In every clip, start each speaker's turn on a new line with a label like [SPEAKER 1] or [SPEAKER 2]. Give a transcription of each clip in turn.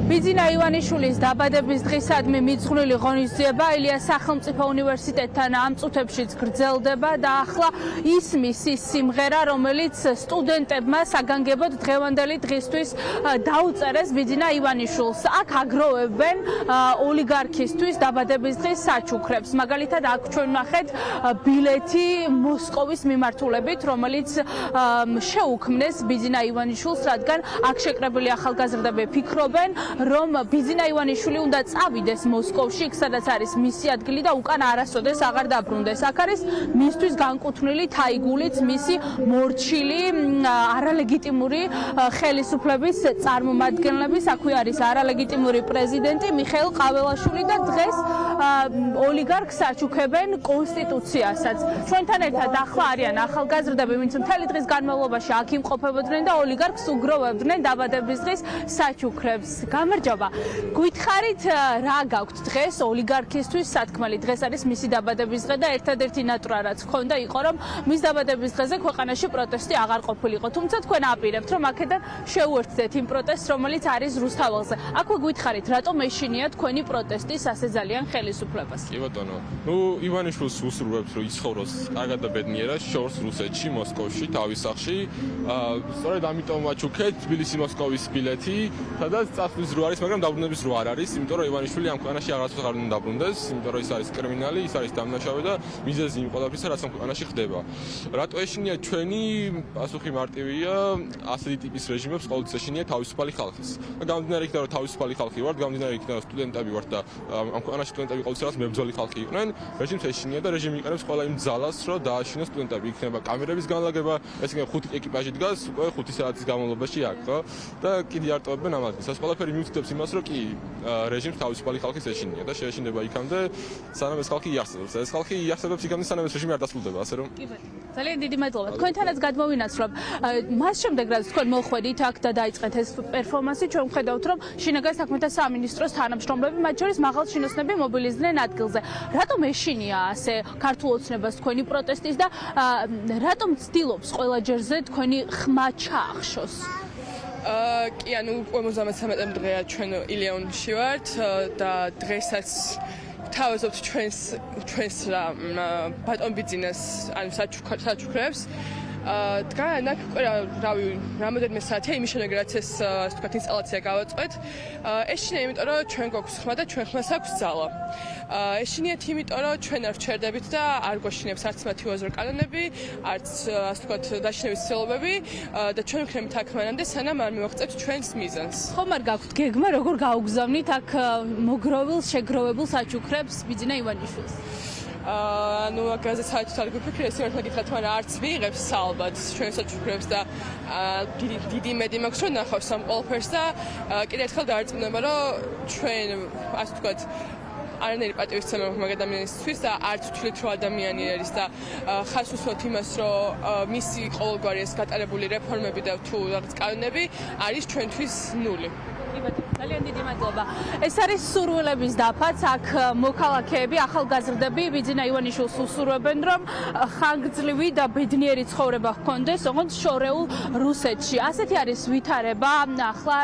[SPEAKER 1] ბიძინა ივანიშვილის დაბადების დღისადმი მიძღვნილი ღონისძიება ილიას სახელმწიფო უნივერსიტეტთან ამ წუთებშიც გრძელდება და ახლა ისმის ის სიმღერა, რომელიც სტუდენტებმა საგანგებოდ დღევანდელი დღისთვის დაუწერეს ბიძინა ივანიშვილს. აქ აგროვებენ ოლიგარქისთვის დაბადების დღის საჩუქრებს. მაგალითად, აქ ჩვენ ვნახეთ ბილეთი მოსკოვის მიმართულებით, რომელიც შეუქმნეს ბიძინა ივანიშვილს, რადგან აქ შეკრებილი ახალგაზრდები ფიქრობენ, რომ ბიძინა ივანიშვილი უნდა წავიდეს მოსკოვში, იქ სადაც არის მისი ადგილი და უკან არასოდეს აღარ დაბრუნდეს. აქ არის მისთვის განკუთვნილი თაიგულიც, მისი მორჩილი არალეგიტიმური ხელისუფლების წარმომადგენლების, აქვე არის არალეგიტიმური პრეზიდენტი მიხეილ ყაველაშვილი და დღეს ოლიგარქს აჩუქებენ კონსტიტუციასაც. ჩვენთან ერთად ახლა არიან ახალგაზრდები, ვინც მთელი დღის განმავლობაში აქ იმყოფებოდნენ და ოლიგარქს უგროვებდნენ დაბადების დღის საჩუქრებს. გამარჯობა. გითხარით რა გაქვთ დღეს ოლიგარქისთვის სათქმელი? დღეს არის მისი დაბადების დღე და ერთადერთი ნატვრა რაც ჰქონდა იყო, რომ მის დაბადების დღეზე ქვეყანაში პროტესტი აღარ ყოფილიყო. თუმცა თქვენ აპირებთ, რომ აქედან შეუერთდეთ იმ პროტესტს, რომელიც არის რუსთაველზე. აქვე გითხარით, რატომ ეშინია თქვენი პროტესტის ასე ძალიან ხელისუფლებას?
[SPEAKER 2] კი ბატონო. ივანიშვილს უსურვებთ, რომ იცხოვროს კარგად და ბედნიერად შორს რუსეთში, მოსკოვში, თავის სახლში. სწორედ ამიტომ აჩუქეთ თბილისი-მოსკოვის ბილეთი, სადაც წასვლის რო არის, მაგრამ დაბრუნების რო არ არის, იმიტომ რომ ივანიშვილი ამ ქვეყანაში აღარასოდეს არ უნდა დაბრუნდეს, იმიტომ რომ ის არის კრიმინალი, ის არის დამნაშავე და მიზეზი იმ ყველაფრისა, რაც ამ ქვეყანაში ხდება. რატო ეშინია ჩვენი პასუხი მარტივია, ასეთი ტიპის რეჟიმებს ყოველთვის ეშინია თავისუფალი ხალხის. და გამომდინარე იქიდან, რომ თავისუფალი ხალხი ვართ, გამომდინარე იქიდან, რომ სტუდენტები ვართ და ამ ქვეყანაში სტუდენტები ყოველთვის რაღაც მებრძოლი ხალხი იყვნენ, რეჟიმს ეშინია და რეჟიმი იყენებს ყველა იმ ძალას, რომ დააშინოს სტუდენტები. იქნება კამერების განლაგება, ეს იქნება 5 ეკიპაჟი დგას, უკვე 5 საათის განმავლობაში აქ, ხო? და კიდე არ ტოვებენ ამ ადგილს. ეს ყველაფერი მიუთითებს იმას, რომ კი რეჟიმს თავისუფალი ხალხის ეშინია და შეეშინდება იქამდე, სანამ ეს ხალხი იარსებობს. ეს ხალხი იარსებობს იქამდე, სანამ ეს რეჟიმი არ დასრულდება, ასე რომ.
[SPEAKER 1] კი ბატონო. ძალიან დიდი მადლობა. თქვენთანაც გადმოვინაცვლებ. მას შემდეგ, რაც თქვენ მოხვედით აქ და დაიწყეთ ეს პერფორმანსი, ჩვენ ვხედავთ, რომ შინაგან საქმეთა სამინისტროს თანამშრომლები, მათ შორის მაღალჩინოსნები მობილიზდნენ ადგილზე. რატომ ეშინია ასე ქართულ ოცნებას თქვენი პროტესტის და რატომ ცდილობს ყველა ჯერზე თქვენი ხმა ჩაახშოს?
[SPEAKER 3] კი, ანუ 53 დღეა ჩვენ ილეონში ვართ და დღესაც თავაზობთ ჩვენს ბატონ ბიძინას ანუ საჩუქრებს. დგან აქ რავი რამოდენიმე საათია იმის შემდეგ რაც ეს ასე ვთქვათ ინსტალაცია გავაწყვეთ. ეშინია იმიტომ რომ ჩვენ გვაქვს ხმა და ჩვენ ხმას აქვს ძალა. ეშინიათ იმიტომ რომ ჩვენ არ ვჩერდებით და არ გვაშინებს არც მათი უაზრო კანონები, არც ასე ვთქვათ დაშინების ცდილობები და ჩვენ ვიქნებით აქ მანამდე სანამ არ მივაღწევთ ჩვენს მიზანს.
[SPEAKER 1] ხომ არ გაქვთ გეგმა როგორ გაუგზავნით აქ მოგროვილ შეგროვებულ საჩუქრებს ბიძინა ივანიშვილს?
[SPEAKER 3] ანუ აგაზე საერთოდ არ გვიფიქრე, ეს ერთმა გითხრათ, მაგრამ არც ვიღებს ალბათ ჩვენ საჩუქრებს და დიდი იმედი მაქვს, რომ ნახავს ამ ყველაფერს და კიდევ ერთხელ დაარწმუნება, რომ ჩვენ ასე ვთქვათ არანაირი პატივისცემა მაგ ადამიანისთვის და არც ვთვლით, რომ ადამიანი არის და ხას უსვათ იმას, რომ მისი ყოველგვარი ეს გატარებული რეფორმები და თუ რაღაც კანონები არის ჩვენთვის ნული.
[SPEAKER 1] ძალიან დიდი მადლობა. ეს არის სურვილების დაფაც. აქ მოქალაქეები, ახალგაზრდები ბიძინა ივანიშვილს უსურვებენ, რომ ხანგრძლივი და ბედნიერი ცხოვრება ჰქონდეს, ოღონდ შორეულ რუსეთში. ასეთი არის ვითარება. ახლა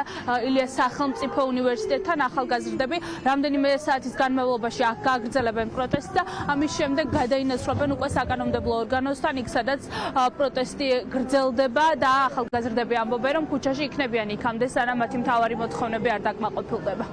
[SPEAKER 1] ილიას სახელმწიფო უნივერსიტეტთან ახალგაზრდები რამდენიმე საათის განმავლობაში აქ გააგრძელებენ პროტესტს და ამის შემდეგ გადაინაცვლებენ უკვე საკანონმდებლო ორგანოსთან, იქ სადაც პროტესტი გრძელდება და ახალგაზრდები ამბობენ, რომ ქუჩაში იქნებიან იქამდე, სანამ მათი მთავარი მოთხოვნები არ დაკმაყოფილდება.